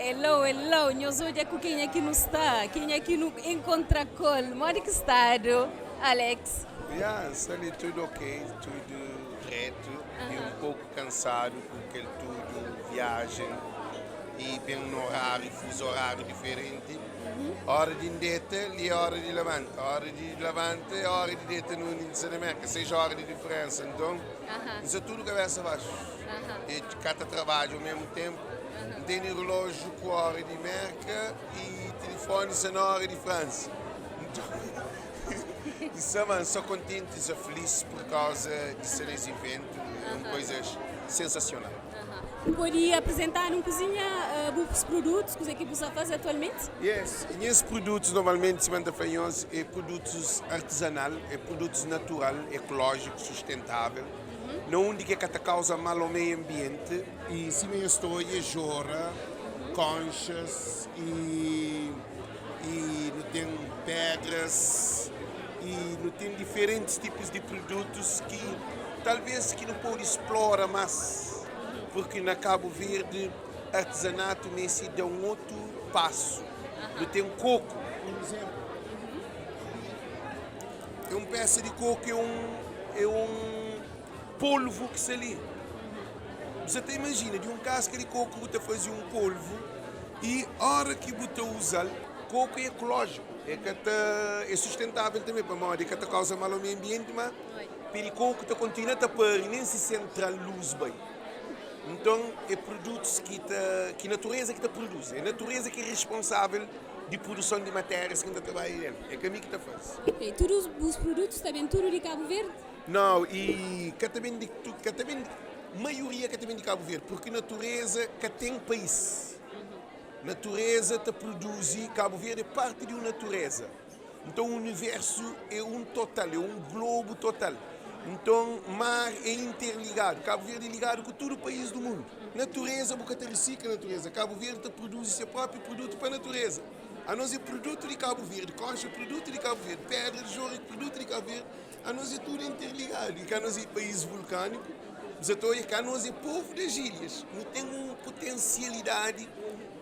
Hello, hello, nós hoje é com quem aqui não está, quem aqui no Encontracol, mora que estado, Alex? Yeah, ali tudo ok, tudo reto e um pouco cansado porque ele tudo viagem e bem no horário, fuso horário diferente. Hora de indeta e hora de levante. Hora de levante e hora de deta no índice da América, 6 horas de diferença. Então, isso é tudo cabeça abaixo. E cada trabalho ao mesmo tempo. Tem relógio com a hora de América e telefone na hora de França. Então, isso, mano, sou contente e sou feliz por causa de ser esse evento. Coisas sensacionais. Poderia apresentar um cozinha os produtos que os equipes fazem atualmente? Yes, e esses produtos normalmente se mandam fanhosos é produtos artesanal, é produtos natural, ecológico, sustentável. Não onde que causa mal ao meio ambiente e se me estou a jora, conchas e não tem pedras e não tem diferentes tipos de produtos que talvez que não pode explorar mais. Porque na Cabo Verde, artesanato nesse dá um outro passo. Não tem coco, por exemplo. É uma peça de coco, é um polvo que se ali. Você até imagina, de um casca de coco você faz um polvo e a hora que você usa, coco é ecológico. É sustentável também para nós, é que causa mal ao meio ambiente, mas pelo coco você continua a pôr e nem se sente a luz bem. Então, é produtos que a natureza que produz. É a natureza que é responsável de produção de matérias que a gente trabalha dentro. É caminho que faz. Ok, todos os produtos também, tudo de Cabo Verde? Não, e que também maioria que também de Cabo Verde, porque a natureza que tem país. Natureza te produz, Cabo Verde é parte de uma natureza. Então, o universo é um total, é um globo total. Então, mar é interligado. Cabo Verde é ligado com todo o país do mundo. Natureza, porque recicla a natureza. Cabo Verde produz seu próprio produto para a natureza. A nós é produto de Cabo Verde, concha é produto de Cabo Verde, pedra de Joro é produto de Cabo Verde. A nós é tudo interligado. E cá nós é país vulcânico. Cá nós é povo das ilhas. Não tem uma potencialidade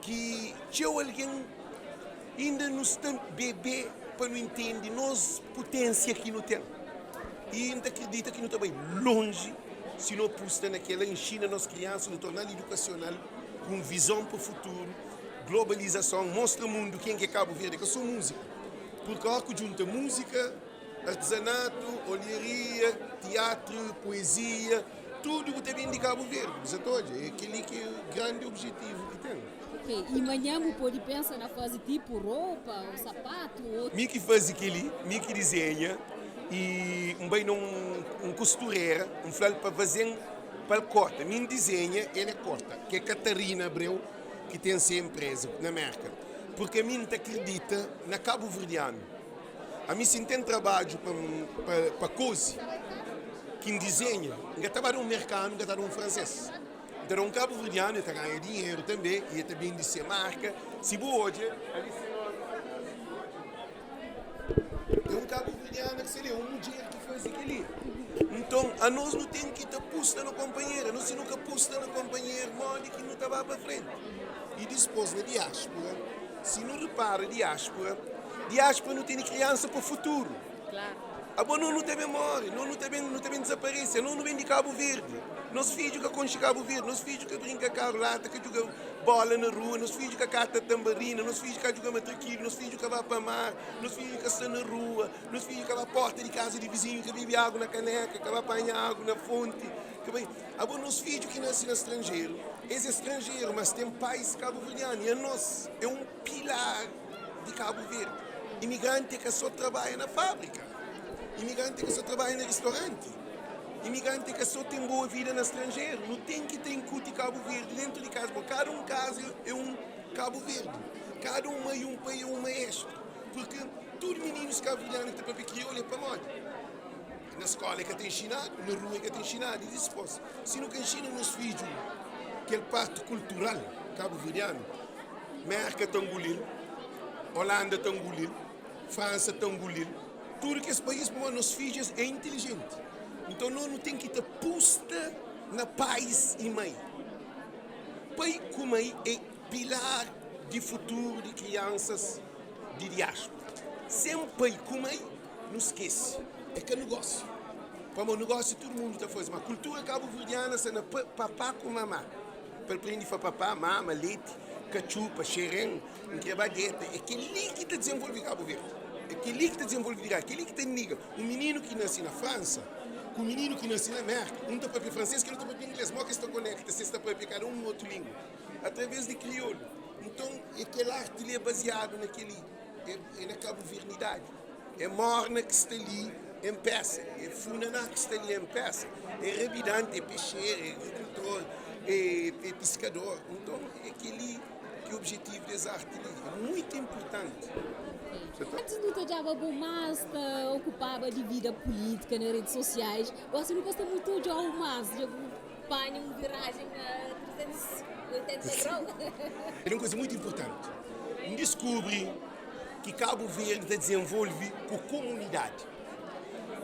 que alguém ainda nos está bebê para não entender. Nós potência que não temos. E a gente acredita que não está bem longe se não posta naquela ensina nas crianças no tornar educacional com visão para o futuro, globalização, mostra ao mundo quem é Cabo Verde, que eu sou música. Porque há que junta música, artesanato, olharia, teatro, poesia, tudo que tem de Cabo Verde. É aquele que é o grande objetivo que tem. Ok, e amanhã você pode pensar na fase tipo roupa, ou sapato, ou... Me que faz aquele, me que desenha, e um costureira, falou para fazer para corta. Minha desenha, ele é corta, que é Catarina Abreu, que tem essa empresa na América. Porque a mim acredita na Cabo Verdeano. A mim se tem trabalho para coisa, quem desenha, ainda trabalha um mercado, ainda trabalha um francês. Então um Cabo Verdeano está ganhando dinheiro também, e também de ser marca. Se hoje, ali é um Cabo Verdeano que seria uma mulher que faz aquilo. Então, a nós não tem que estar posta na companheira. Nós nunca posta na companheira, mole que não estava para frente. E depois, na diáspora, se não repara, diáspora não tem criança para o futuro. Claro. Não tem memória, não tem desaparência, não vem de Cabo Verde. Nós filhos que concha Cabo Verde, nós filhos que brinca carolata, que joga bola na rua, nós filhos que cata tambarina, nós filhos que joga matraquilho, nós filhos que vai para mar, nós filhos que estão na rua, nós filhos que vai à porta de casa de vizinho, que bebe água na caneca, que vai apanhar água na fonte. Nós filhos que nascem no estrangeiro, esse estrangeiro, mas tem pais cabo-verdianos, e a nós é um pilar de Cabo Verde. Imigrante que só trabalha na fábrica. Imigrante que só trabalha no restaurante. Imigrante que só tem boa vida no estrangeiro. Não tem que ter de Cabo Verde dentro de casa. Porque cada um caso é um Cabo Verde. Cada um é um pai, é um maestro. Porque todos os meninos cabo-verdianos que estão para crioulo é para moda. Na escola é que tem ensinado, na rua é que tem ensinado. E depois, se não ensina nos filhos aquela parte cultural cabo-verdiano, América está engolindo, Holanda está engolindo, França está engolindo. Tudo que esse país para nós filhos é inteligente. Então nós não temos que estar posta na paz e mãe. Pai com mãe é pilar de futuro de crianças de diáspora. Sempre como aí, não esquece, é que é negócio. Como negócio todo mundo está fazendo. A cultura cabo-verdiana é papá com mamá. Para aprender a papá, mama, leite, cachupa, xerém, encrebadeta. É aquele que está desenvolvendo Cabo Verde. É aquele que está desenvolvendo, é aquele que está liga. Um menino que nasce na França, com um menino que nasce na América, um está para francês, que outro está para inglês, mas que estão conectados, se está para cada um outro língua, através de crioulo. Então, aquele arte é baseado naquele, é na cabo-verdidade. É morna que está ali em peça, é funaná que está ali em peça, é rabidante, é peixeiro, é agricultor, é pescador. Então, é aquele que é o objetivo das artes ali. É muito importante. Antes do teu trabalho, mais ocupava de vida política nas redes sociais, você não gosta muito de algo mais, de acompanhar uma viragem a 380 graus? É uma coisa muito importante. Descobre que Cabo Verde desenvolve com comunidade,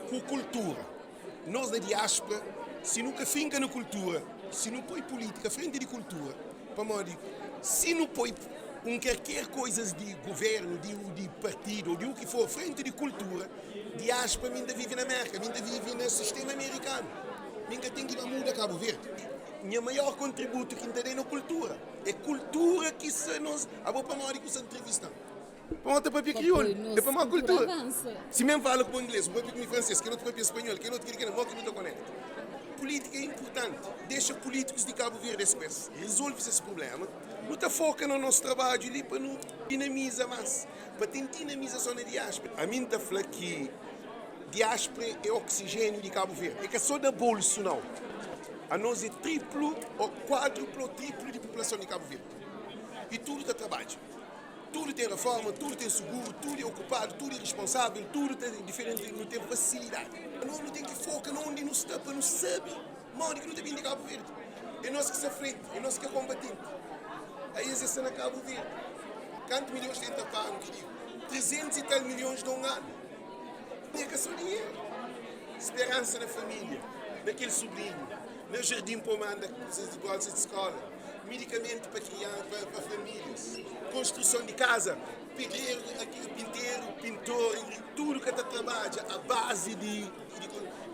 com cultura. Nós da diáspora, se nunca finca na cultura, se não põe política frente de cultura, se não põe qualquer coisas de governo, de partido, ou de o que for, frente de cultura, diáspora ainda vive na América, ainda vive no sistema americano. Ainda tem que ir a mudar Cabo Verde. O maior contributo que ainda tem na cultura. É cultura que se nós... A boa para nós que se entrevistam. Para nós para crioulo, é para uma cultura. Se mesmo fala com o inglês, um pouco com o francês, que não para o espanhol, que não te conecta. Política é importante. Deixa políticos de Cabo Verde resolve esse problema. Não está foca no nosso trabalho ali para não dinamizar mais. Para ter dinamização na diáspora. A mim está falando que diáspora é oxigênio de Cabo Verde. É que é só da bolso, não. A nós é triplo ou quádruplo ou triplo de população de Cabo Verde. E tudo está trabalho. Tudo tem reforma, tudo tem seguro, tudo é ocupado, tudo é responsável, tudo é diferente, não tem facilidade. Nós não tem que focar onde não está, para não saber, onde que não tem vindo de Cabo Verde. É nós que se frente, é nós que é combatente. Aí existe na Cabo Verde. Quantos milhões tem que pagar, que digo? 300 e tal milhões de um ano. Não é que é só dinheiro. Esperança na família, naquele sobrinho, no jardim para mandar as de escola. Medicamento para crianças, para famílias, construção de casa, pedreiro, pinteiro, pintor, tudo que está trabalha, a base de...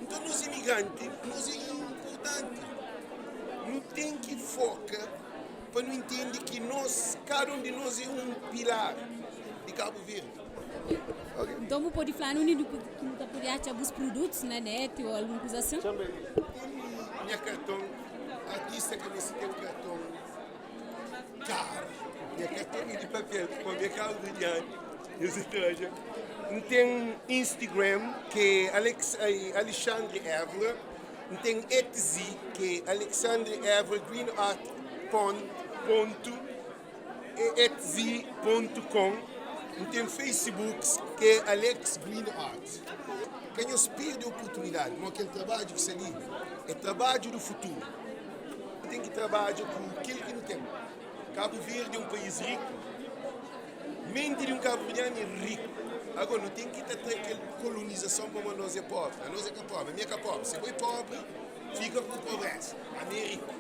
Então, nós imigrantes, nós é importante. Não tem que focar para não entender que nós, cada um de nós é um pilar de Cabo Verde. Okay. Então, você pode falar que não pode achar alguns produtos na net ou alguma coisa assim? Também. Minha cartão, artista que me tem um cartão caro. Minha cartão é de papel, com a minha Cabo Verdiano, e os estrangeiros. Tem Instagram, que é Alexandre Évora. Tem Etsy, que é Alexandre Évora Green Art etsy.com. Tem Facebook, que é Alex Green Art. Quem nos perde a oportunidade, mas aquele trabalho que se ali é trabalho do futuro. Tem que trabalhar com aquilo que não tem. Cabo Verde é um país rico. Mente de um cabo-verdiano é rico. Agora, não tem que ter aquela colonização como nós é pobre. A nós é que é pobre, a minha que é pobre. Se foi pobre, fica com pobreza. A minha é rico.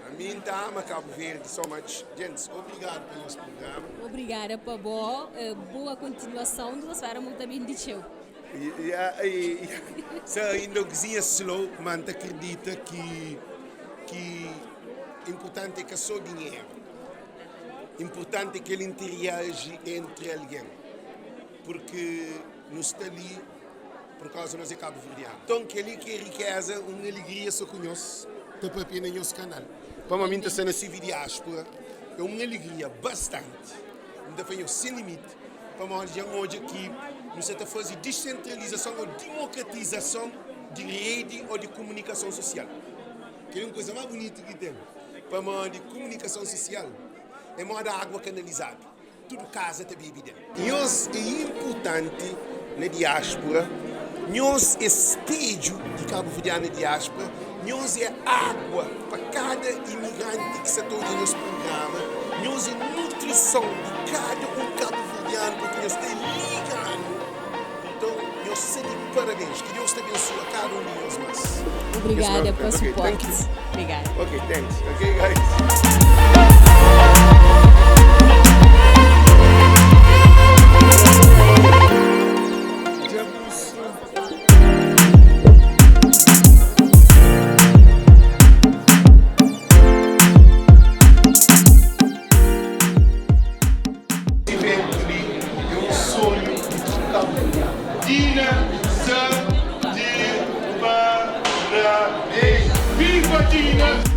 A minha está ama Cabo Verde, so much. Gente, obrigado pelo nosso programa. Obrigada, Pabó. Boa continuação do nosso muito bem de show. Se ainda cozinha slow, mas acredita que importante é que é só dinheiro. Importante é que ele interage entre alguém. Porque não está ali por causa de nós é Cabo Verdeano. Então, que ali que é riqueza, uma alegria só conhece, está para pena no nosso canal. Para mim, está na civil diáspora, é uma alegria bastante. Ainda foi sem limite. Para nós, hoje aqui, nós estamos a fazer descentralização ou democratização de rede ou de comunicação social. Que é uma coisa mais bonita que tem. Para nós, de comunicação social, é moda água canalizada. Tudo casa está bebida. Nós é importante na diáspora, nós é espelho de Cabo Verdeano na diáspora, nós é água para cada imigrante que se torna no nosso programa, nós é nutrição de cada um cabo-verdiano, porque nós estamos ligando. Então, nós sempre parabéns, que Deus te abençoe a cada um de nós mais. Obrigada pelo suporte. Obrigada. Obrigada. Ok, thanks. Ok, guys. Dina está de parabéns. Viva Dina!